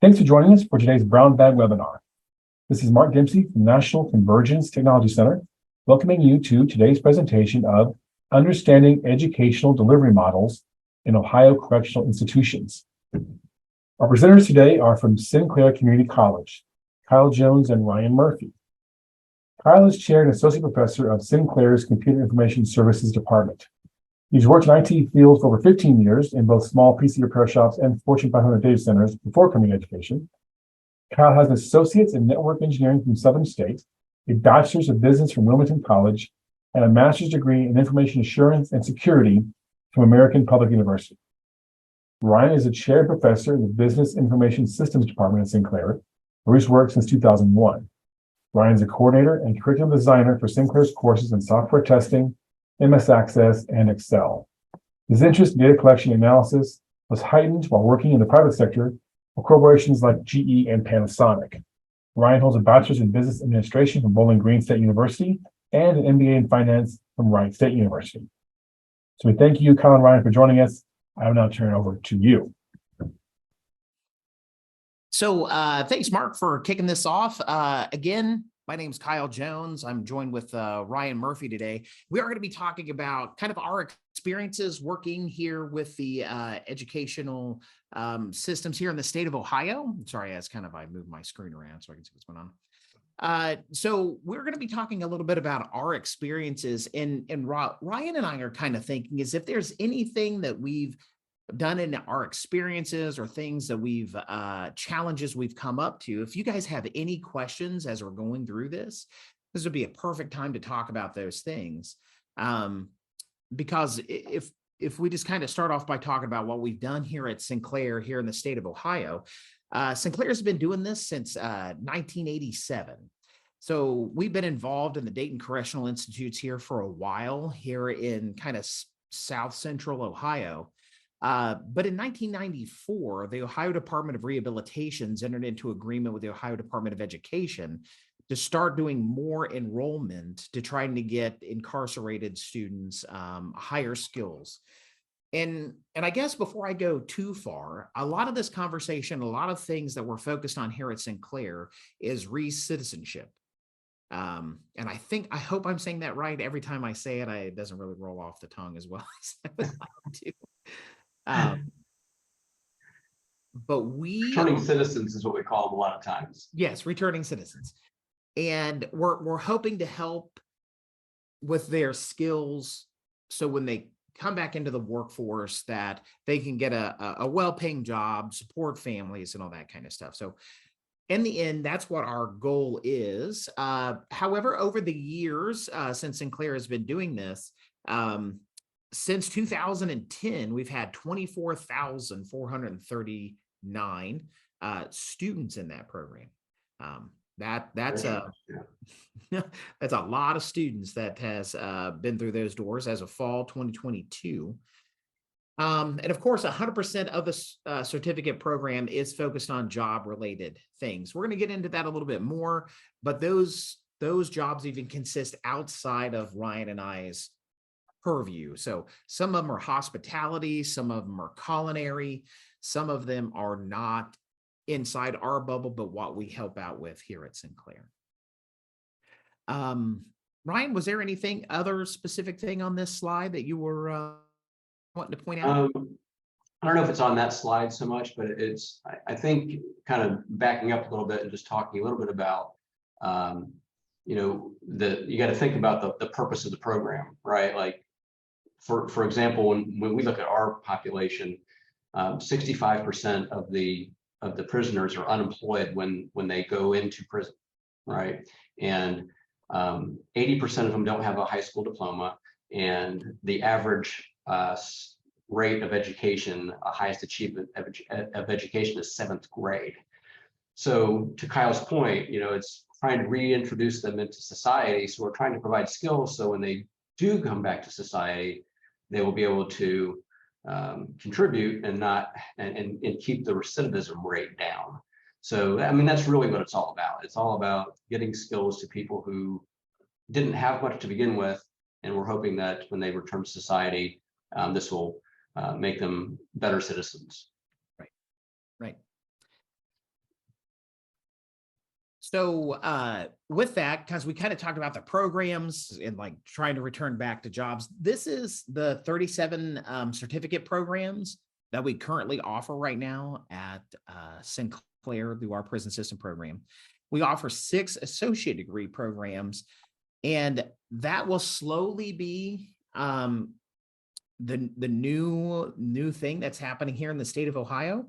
Thanks for joining us for today's Brown Bag webinar. This is Mark Dempsey from National Convergence Technology Center, welcoming you to today's presentation of Understanding Educational Delivery Models in Ohio Correctional Institutions. Our presenters today are from Sinclair Community College, Kyle Jones and Ryan Murphy. Kyle is chair and associate professor of Sinclair's Computer Information Services Department. He's worked in IT field for over 15 years in both small PC repair shops and Fortune 500 data centers before coming to education. Kyle has an associate's in network engineering from Southern State, a bachelor's of business from Wilmington College, and a master's degree in information assurance and security from American Public University. Ryan is a chair and professor in the Business Information Systems Department at Sinclair, where he's worked since 2001. Ryan is a coordinator and curriculum designer for Sinclair's courses in software testing, MS Access, and Excel. His interest in data collection and analysis was heightened while working in the private sector for corporations like GE and Panasonic. Ryan holds a bachelor's in business administration from Bowling Green State University and an MBA in finance from Wright State University. So we thank you, Kyle and Ryan, for joining us. I will now turn it over to you. So thanks, Mark, for kicking this off. Again, my name is Kyle Jones. I'm joined with Ryan Murphy today. We are going to be talking about kind of our experiences working here with the educational systems here in the state of Ohio. Sorry, I moved my screen around so I can see what's going on. So we're going to be talking a little bit about our experiences, and Ryan and I are kind of thinking is if there's anything that we've done in our experiences or things that we've challenges we've come up to. If you guys have any questions as we're going through this would be a perfect time to talk about those things. Because if we just kind of start off by talking about what we've done here at Sinclair here in the state of Ohio, Sinclair's been doing this since 1987. So we've been involved in the Dayton Correctional Institutes here for a while here in kind of South Central Ohio. But in 1994, the Ohio Department of Rehabilitation entered into agreement with the Ohio Department of Education to start doing more enrollment to trying to get incarcerated students higher skills. And I guess before I go too far, a lot of this conversation, a lot of things that we're focused on here at Sinclair is re-citizenship. And I hope I'm saying that right. Every time I say it, it doesn't really roll off the tongue as well as I would like to. But returning citizens is what we call them a lot of times. Yes, returning citizens. And we're hoping to help with their skills so when they come back into the workforce that they can get a well-paying job, support families and all that kind of stuff. So in the end, that's what our goal is. However, over the years, since Sinclair has been doing this, since 2010, we've had 24,439 students in that program. That's a lot of students that has been through those doors as of fall 2022. And of course, 100% of the certificate program is focused on job-related things. We're going to get into that a little bit more, but those jobs even consist outside of Ryan and I's purview. So some of them are hospitality, some of them are culinary, some of them are not inside our bubble, but what we help out with here at Sinclair. Ryan, was there anything other specific thing on this slide that you were wanting to point out? I don't know if it's on that slide so much, but it's, I think kind of backing up a little bit and just talking a little bit about, you got to think about the purpose of the program, right? Like, for example, when we look at our population, 65% of the prisoners are unemployed when they go into prison, right? And 80% of them don't have a high school diploma, and the average rate of education, highest achievement of education is 7th grade. So to Kyle's point, it's trying to reintroduce them into society. So we're trying to provide skills so when they do come back to society, they will be able to contribute and keep the recidivism rate down. So, I mean, that's really what it's all about. It's all about getting skills to people who didn't have much to begin with, and we're hoping that when they return to society, this will make them better citizens. Right. With that, because we kind of talked about the programs and like trying to return back to jobs, this is the 37 certificate programs that we currently offer right now at Sinclair through our prison system program. We offer 6 associate degree programs, and that will slowly be the new thing that's happening here in the state of Ohio.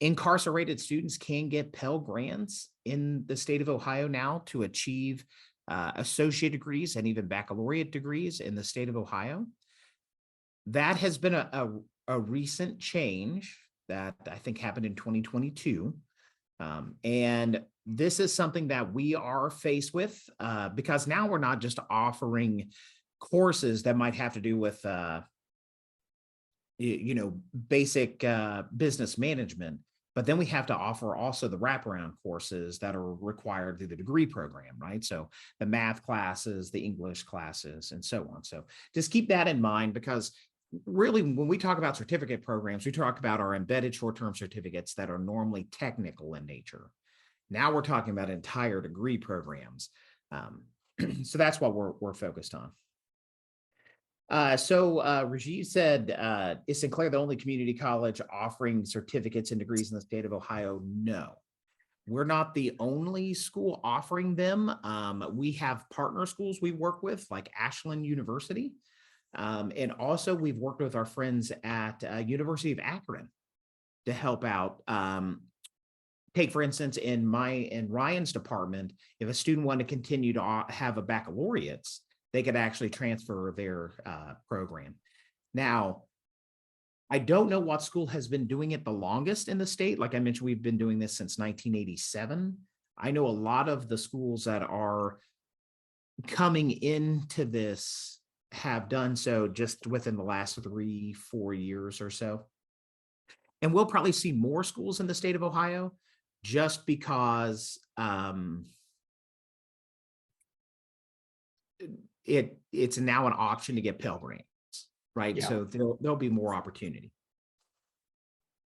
Incarcerated students can get Pell Grants in the state of Ohio now to achieve associate degrees and even baccalaureate degrees in the state of Ohio. That has been a recent change that I think happened in 2022. And this is something that we are faced with because now we're not just offering courses that might have to do with basic business management, but then we have to offer also the wraparound courses that are required through the degree program, right? So the math classes, the English classes, and so on. So just keep that in mind, because really when we talk about certificate programs, we talk about our embedded short-term certificates that are normally technical in nature. Now we're talking about entire degree programs. So that's what we're focused on. Rajiv said, is Sinclair the only community college offering certificates and degrees in the state of Ohio? No, we're not the only school offering them. We have partner schools we work with, like Ashland University. And also we've worked with our friends at University of Akron to help out. Take, for instance, in Ryan's department, if a student wanted to continue to have a baccalaureate's, they could actually transfer their program. Now, I don't know what school has been doing it the longest in the state. Like I mentioned, we've been doing this since 1987. I know a lot of the schools that are coming into this have done so just within the last 3-4 years or so. And we'll probably see more schools in the state of Ohio just because it's now an option to get Pell Grants, right? Yeah. So there'll be more opportunity.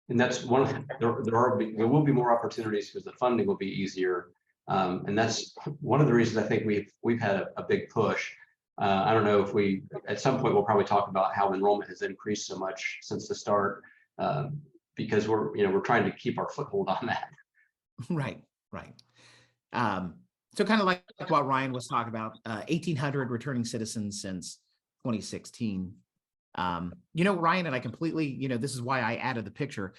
And that's one of there will be more opportunities because the funding will be easier. And that's one of the reasons I think we've had a big push. I don't know if we at some point we'll probably talk about how enrollment has increased so much since the start, because we're trying to keep our foothold on that. Right. So kind of like what Ryan was talking about, 1,800 returning citizens since 2016. Ryan, and I completely, this is why I added the picture.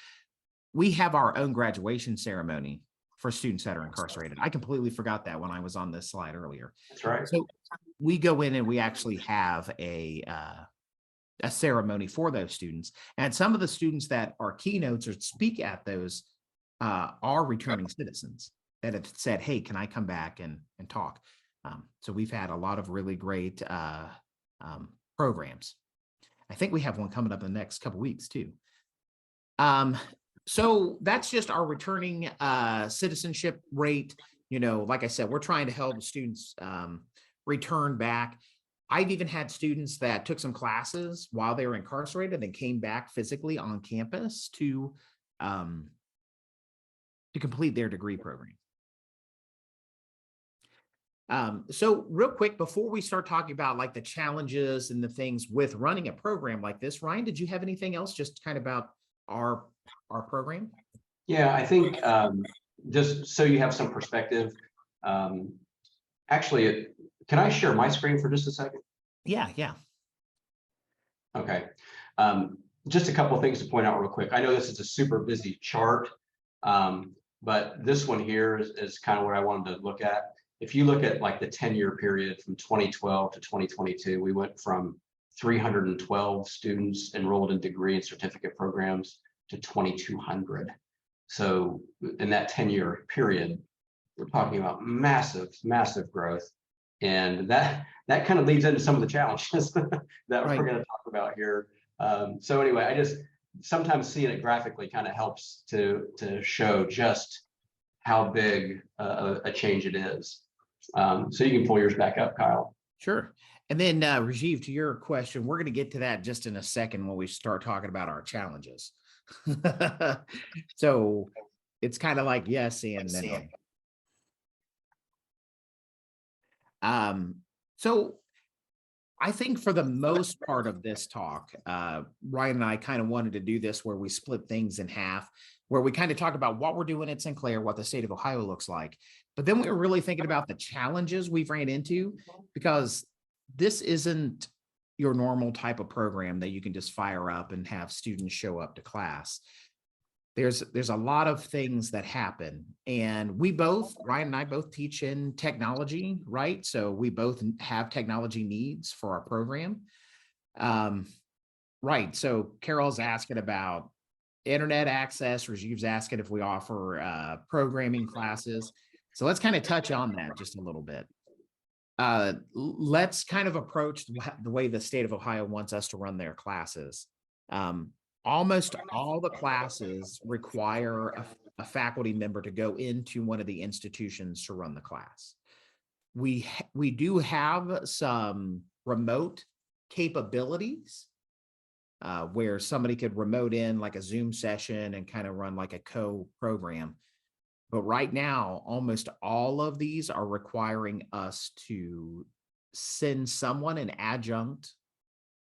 We have our own graduation ceremony for students that are incarcerated. I completely forgot that when I was on this slide earlier. That's right. So we go in and we actually have a ceremony for those students. And some of the students that are keynotes or speak at those are returning citizens that have said, hey, can I come back and talk? So we've had a lot of really great programs. I think we have one coming up in the next couple of weeks too. So that's just our returning citizenship rate. Like I said, we're trying to help students return back. I've even had students that took some classes while they were incarcerated and came back physically on campus to complete their degree program. So real quick, before we start talking about like the challenges and the things with running a program like this, Ryan, did you have anything else just kind of about our program? Yeah, I think just so you have some perspective, actually, can I share my screen for just a second? Yeah. Okay. Just a couple of things to point out real quick. I know this is a super busy chart, but this one here is kind of what I wanted to look at. If you look at like the 10-year period from 2012 to 2022, we went from 312 students enrolled in degree and certificate programs to 2,200. So in that 10-year period, we're talking about massive growth. And that kind of leads into some of the challenges that we're going to talk about here. So anyway, I just sometimes seeing it graphically kind of helps to show just how big a change it is. So you can pull yours back up, Kyle. Sure. And then Rajiv, to your question, we're going to get to that just in a second when we start talking about our challenges. So it's kind of like yes and no. So I think for the most part of this talk, Ryan and I kind of wanted to do this where we split things in half, where we kind of talk about what we're doing at Sinclair, what the state of Ohio looks like. But then we were really thinking about the challenges we've ran into, because this isn't your normal type of program that you can just fire up and have students show up to class. There's a lot of things that happen, and Ryan and I both teach in technology, right? So we both have technology needs for our program. Right. So Carol's asking about internet access, Rajiv's asking if we offer programming classes. So let's kind of touch on that just a little bit. Let's kind of approach the way the state of Ohio wants us to run their classes. Almost all the classes require a faculty member to go into one of the institutions to run the class. We do have some remote capabilities where somebody could remote in like a Zoom session and kind of run like a co-program. But right now, almost all of these are requiring us to send someone, an adjunct,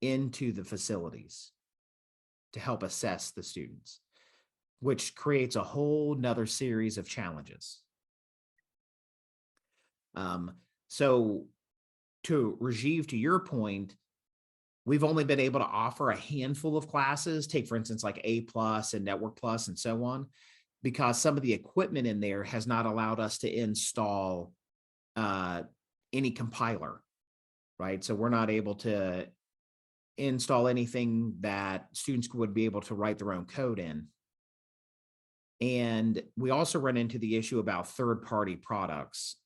into the facilities to help assess the students, which creates a whole nother series of challenges. So to Rajiv, to your point, we've only been able to offer a handful of classes, take for instance, like A+ and Network Plus and so on, because some of the equipment in there has not allowed us to install any compiler, right? So we're not able to install anything that students would be able to write their own code in. And we also run into the issue about third-party products,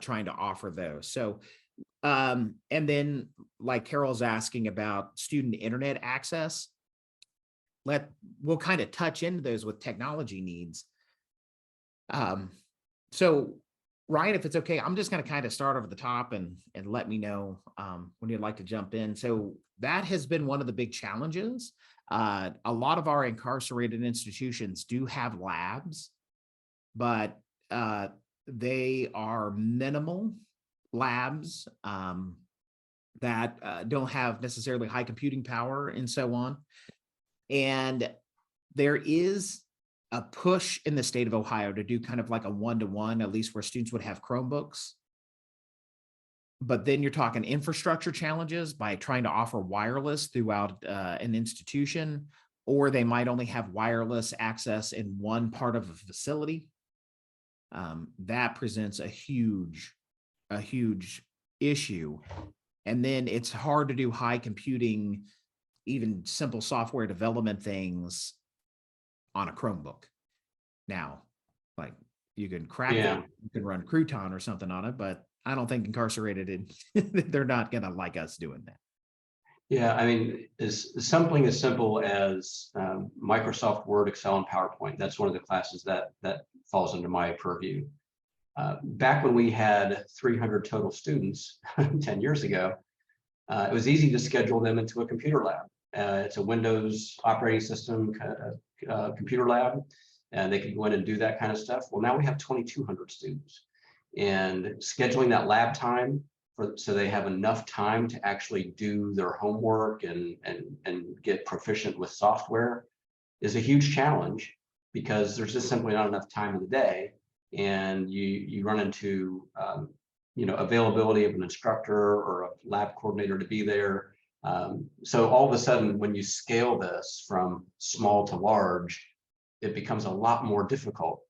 trying to offer those. So, and then like Carol's asking about student internet access, we'll kind of touch into those with technology needs. So Ryan, if it's okay, I'm just going to kind of start over the top and let me know when you'd like to jump in. So that has been one of the big challenges. A lot of our incarcerated institutions do have labs, but they are minimal labs that don't have necessarily high computing power and so on. And there is a push in the state of Ohio to do kind of like a one-to-one, at least where students would have Chromebooks. But then you're talking infrastructure challenges by trying to offer wireless throughout an institution, or they might only have wireless access in one part of a facility. That presents a huge issue. And then it's hard to do high computing, even simple software development things on a Chromebook. Now, like you can crack it, you can run Crouton or something on it, but I don't think incarcerated, they're not going to like us doing that. Yeah, I mean, is something as simple as Microsoft Word, Excel, and PowerPoint. That's one of the classes that falls under my purview. Back when we had 300 total students 10 years ago, it was easy to schedule them into a computer lab. It's a Windows operating system computer lab, and they could go in and do that kind of stuff. Well, now we have 2,200 students, and scheduling that lab time so they have enough time to actually do their homework and get proficient with software is a huge challenge, because there's just simply not enough time in the day, and you run into availability of an instructor or a lab coordinator to be there. So all of a sudden, when you scale this from small to large, it becomes a lot more difficult.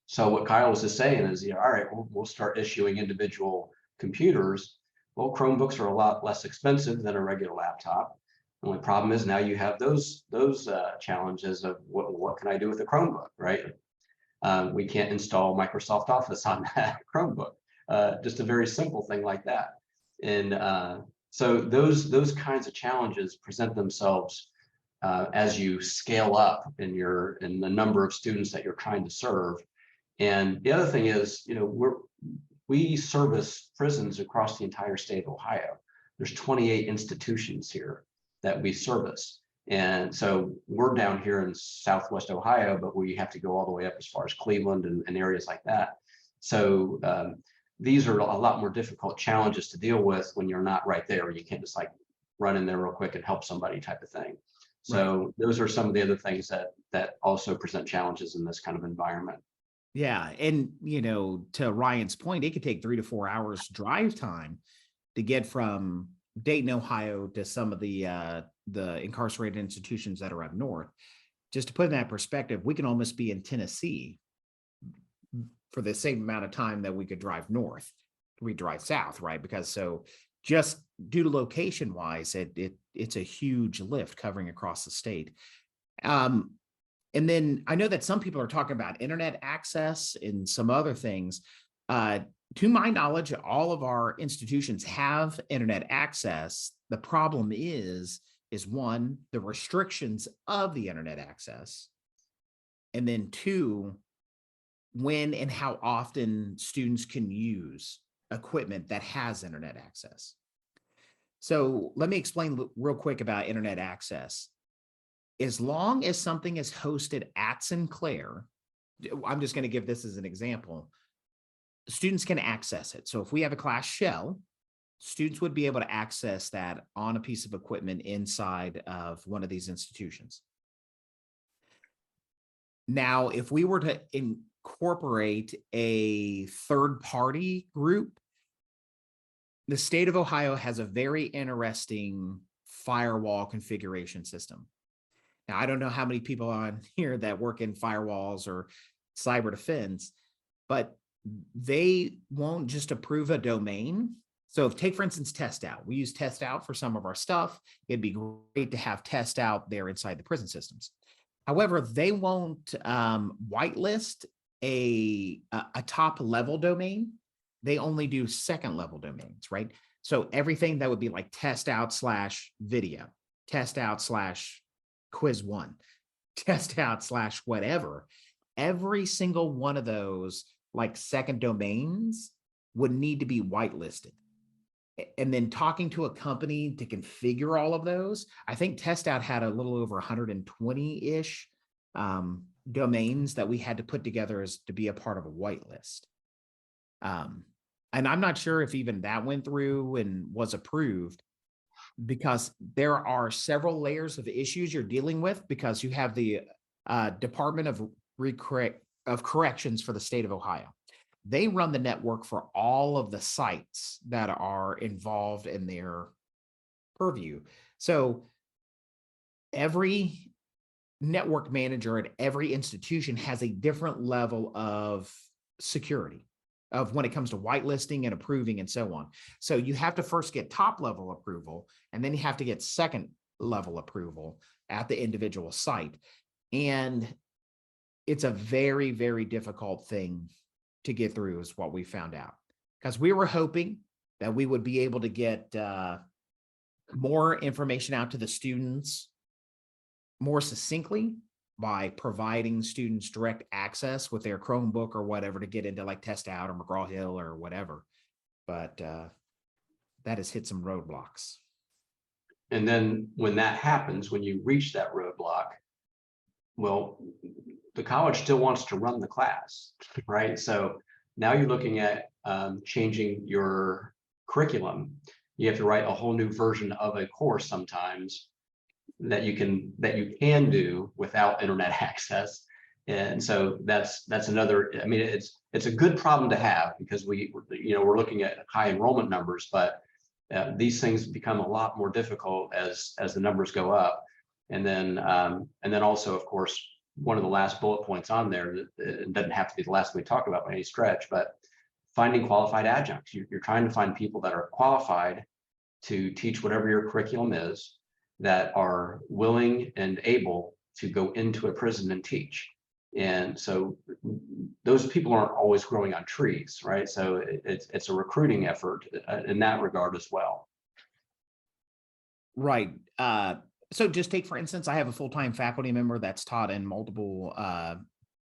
So what Kyle was just saying is, all right, we'll start issuing individual computers. Well, Chromebooks are a lot less expensive than a regular laptop. The only problem is now you have those challenges of what can I do with a Chromebook, right? We can't install Microsoft Office on that Chromebook. Just a very simple thing like that. And so those kinds of challenges present themselves as you scale up in the number of students that you're trying to serve. And the other thing is, we service prisons across the entire state of Ohio. There's 28 institutions here that we service. And so we're down here in Southwest Ohio, but we have to go all the way up as far as Cleveland and areas like that. So these are a lot more difficult challenges to deal with when you're not right there. You can't just like run in there real quick and help somebody type of thing. So those are some of the other things that also present challenges in this kind of environment. Yeah. And, to Ryan's point, it could take 3 to 4 hours drive time to get from Dayton, Ohio to some of the incarcerated institutions that are up north. Just to put in that perspective, we can almost be in Tennessee for the same amount of time that we could drive north. We drive south, right? Because so just due to location wise, it's a huge lift covering across the state. And then I know that some people are talking about internet access and some other things. To my knowledge, all of our institutions have internet access. The problem is one, the restrictions of the internet access. And then two, when and how often students can use equipment that has internet access. So let me explain real quick about internet access. As long as something is hosted at Sinclair, I'm just going to give this as an example, students can access it. So if we have a class shell, students would be able to access that on a piece of equipment inside of one of these institutions. Now, if we were to incorporate a third-party group, the state of Ohio has a very interesting firewall configuration system. Now, I don't know how many people on here that work in firewalls or cyber defense, but they won't just approve a domain. So if take, for instance, test out, we use test out for some of our stuff. It'd be great to have test out there inside the prison systems. However, they won't whitelist a top level domain. They only do second level domains, right? So everything that would be like test out / video, test out / quiz 1, test out / whatever, every single one of those like second domains would need to be whitelisted. And then talking to a company to configure all of those, I think test out had a little over 120-ish domains that we had to put together as to be a part of a whitelist. And I'm not sure if even that went through and was approved, because there are several layers of issues you're dealing with, because you have the Department of Corrections for the state of Ohio. They run the network for all of the sites that are involved in their purview. So every network manager at every institution has a different level of security of when it comes to whitelisting and approving and so on. So you have to first get top level approval, and then you have to get second level approval at the individual site. And it's a very, very difficult thing to get through, is what we found out, because we were hoping that we would be able to get more information out to the students more succinctly by providing students direct access with their Chromebook or whatever to get into like Test Out or McGraw-Hill or whatever. But that has hit some roadblocks. And then when that happens, when you reach that roadblock, well, the college still wants to run the class, right? So now you're looking at changing your curriculum. You have to write a whole new version of a course sometimes that you can do without internet access. And so that's another, I mean, it's a good problem to have, because we're looking at high enrollment numbers, but these things become a lot more difficult as the numbers go up. And then also, of course, one of the last bullet points on there, it doesn't have to be the last we talk about by any stretch, but finding qualified adjuncts. You're trying to find people that are qualified to teach whatever your curriculum is, that are willing and able to go into a prison and teach. And so those people aren't always growing on trees, right? So it's a recruiting effort in that regard as well. Right. So just take, for instance, I have a full-time faculty member that's taught in multiple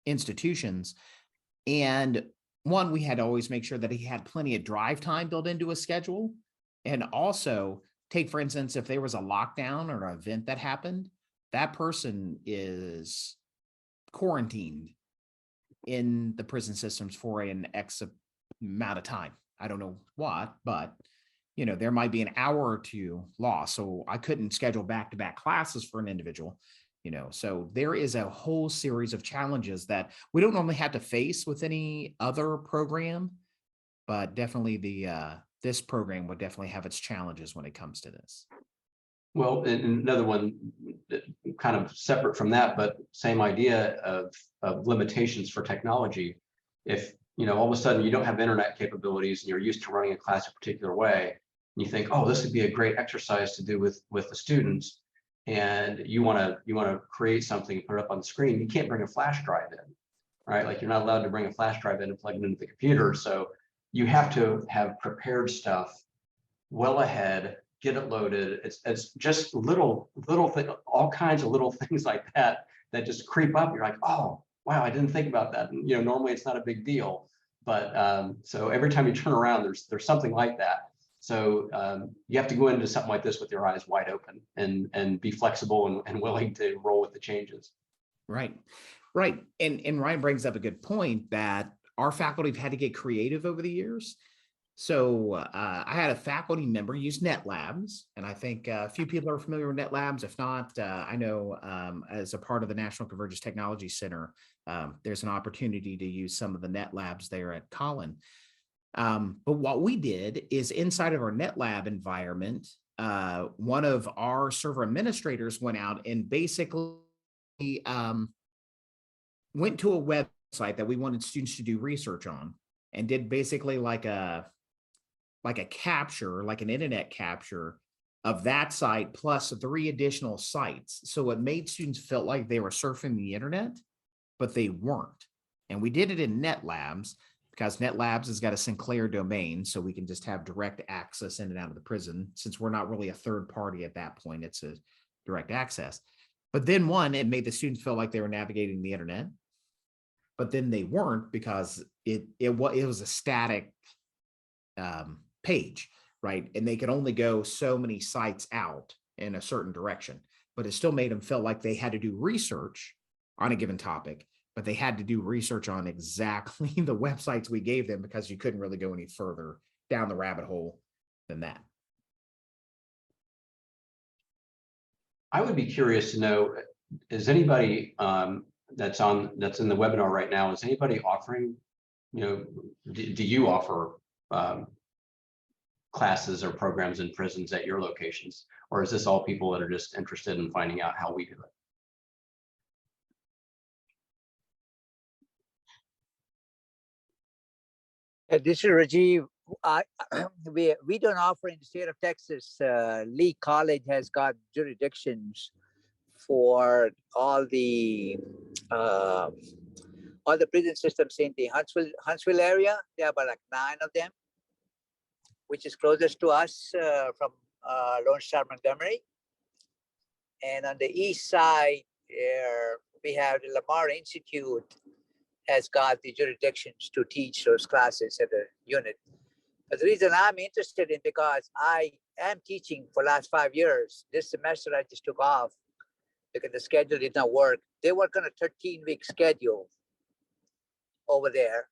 institutions. And one, we had to always make sure that he had plenty of drive time built into his schedule. And also take, for instance, if there was a lockdown or an event that happened, that person is quarantined in the prison systems for an X amount of time. I don't know what, but there might be an hour or two lost. So I couldn't schedule back-to-back classes for an individual, so there is a whole series of challenges that we don't normally have to face with any other program, but definitely this program would definitely have its challenges when it comes to this. Well, and another one kind of separate from that, but same idea of limitations for technology. If, all of a sudden you don't have internet capabilities and you're used to running a class a particular way, and you think, oh, this would be a great exercise to do with the students, and you want to create something and put it up on the screen, you can't bring a flash drive in, right? Like you're not allowed to bring a flash drive in and plug it into the computer. So you have to have prepared stuff well ahead, get it loaded. It's just little thing, all kinds of little things like that just creep up. You're like, oh, wow, I didn't think about that. And, normally it's not a big deal, but so every time you turn around, there's something like that. So you have to go into something like this with your eyes wide open and be flexible and willing to roll with the changes. Right. And Ryan brings up a good point that our faculty have had to get creative over the years. So I had a faculty member use NetLabs, and I think a few people are familiar with NetLabs. If not, I know as a part of the National Convergence Technology Center, there's an opportunity to use some of the NetLabs there at Collin. But what we did is inside of our NetLab environment, one of our server administrators went out and basically went to a website that we wanted students to do research on, and did basically like a capture, like an internet capture of that site plus 3 additional sites. So it made students feel like they were surfing the internet, but they weren't. And we did it in NetLabs because NetLabs has got a Sinclair domain, so we can just have direct access in and out of the prison. Since we're not really a third party at that point, it's a direct access. But then it made the students feel like they were navigating the internet, but then they weren't, because it was a static page, right? And they could only go so many sites out in a certain direction, but it still made them feel like they had to do research on a given topic, but they had to do research on exactly the websites we gave them, because you couldn't really go any further down the rabbit hole than that. I would be curious to know, is anybody that's in the webinar right now, is anybody offering, do you offer classes or programs in prisons at your locations, or is this all people that are just interested in finding out how we do it? This is Rajiv. We don't offer in the state of Texas. Lee College has got jurisdictions for all the prison systems in the Huntsville area. There are about like 9 of them, which is closest to us from Lone Star, Montgomery. And on the east side, we have the Lamar Institute has got the jurisdictions to teach those classes at the unit. But the reason I'm interested in, because I am teaching for the last 5 years. This semester I just took off because the schedule did not work. They work on a 13-week schedule over there.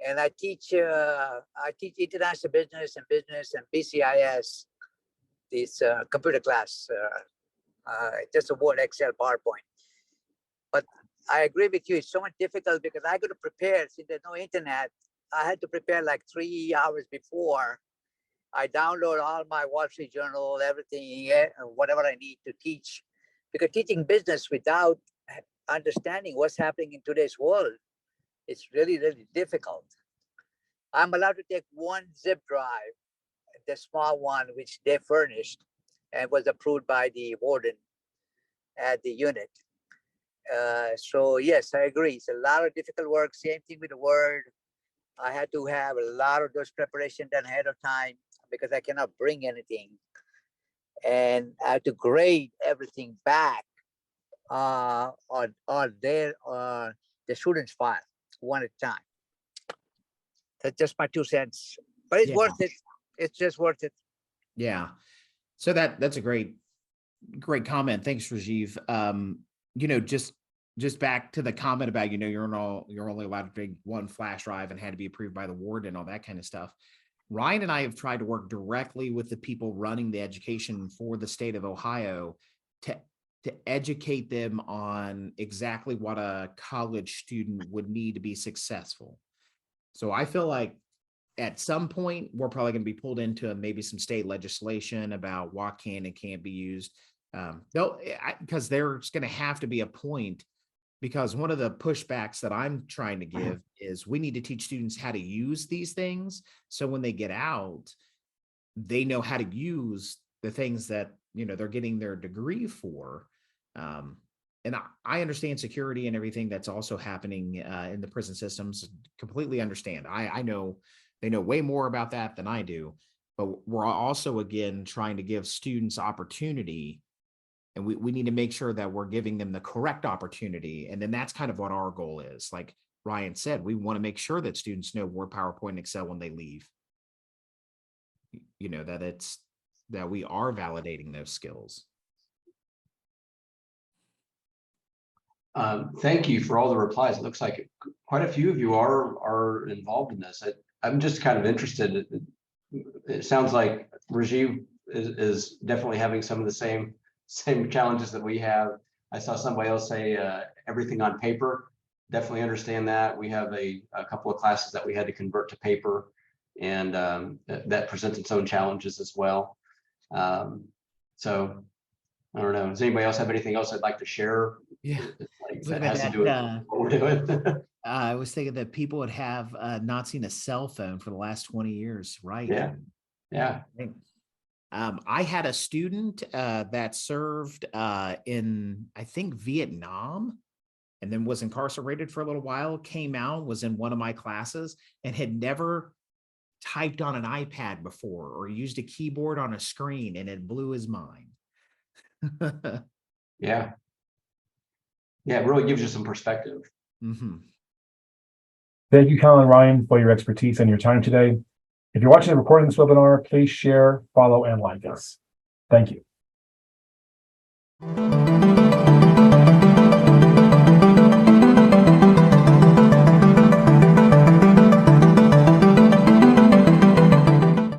And I teach international business and BCIS, this computer class, just a Word, Excel, PowerPoint. But I agree with you, it's so much difficult because I got to prepare. Since there's no internet, I had to prepare like 3 hours before. I download all my Wall Street Journal, everything, whatever I need to teach. Because teaching business without understanding what's happening in today's world, it's really, really difficult. I'm allowed to take 1 zip drive, the small one, which they furnished and was approved by the warden at the unit. So yes, I agree. It's a lot of difficult work. Same thing with the Word. I had to have a lot of those preparation done ahead of time because I cannot bring anything. And I had to grade everything back on the student's file, one at a time. That's just my 2 cents, but it's worth it. It's just worth it. Yeah. So that's a great comment. Thanks, Rajiv. Just just back to the comment about, you're only allowed to bring one flash drive and had to be approved by the warden and all that kind of stuff. Ryan and I have tried to work directly with the people running the education for the state of Ohio to educate them on exactly what a college student would need to be successful. So I feel like at some point, we're probably going to be pulled into maybe some state legislation about what can and can't be used. Because there's going to have to be a point, because one of the pushbacks that I'm trying to give is we need to teach students how to use these things. So when they get out, they know how to use the things that, they're getting their degree for. And I understand security and everything that's also happening in the prison systems. Completely understand. I know they know way more about that than I do, but we're also, again, trying to give students opportunity, and we need to make sure that we're giving them the correct opportunity. And then that's kind of what our goal is. Like Ryan said, we want to make sure that students know Word, PowerPoint, and Excel when they leave. That we are validating those skills. Thank you for all the replies. It looks like quite a few of you are involved in this. I'm just kind of interested. It sounds like Rajiv is definitely having some of the same challenges that we have. I saw somebody else say everything on paper. Definitely understand that. We have a couple of classes that we had to convert to paper, and that presents its own challenges as well. So I don't know. Does anybody else have anything else I'd like to share? Yeah. That has to do with what we're doing. I was thinking that people would have not seen a cell phone for the last 20 years, right? Yeah. I had a student that served in, I think, Vietnam, and then was incarcerated for a little while, came out, was in one of my classes, and had never typed on an iPad before or used a keyboard on a screen, and it blew his mind. Yeah. It really gives you some perspective. Mm-hmm. Thank you, Colin and Ryan, for your expertise and your time today. If you're watching the recording of this webinar, please share, follow, and like us. Thank you.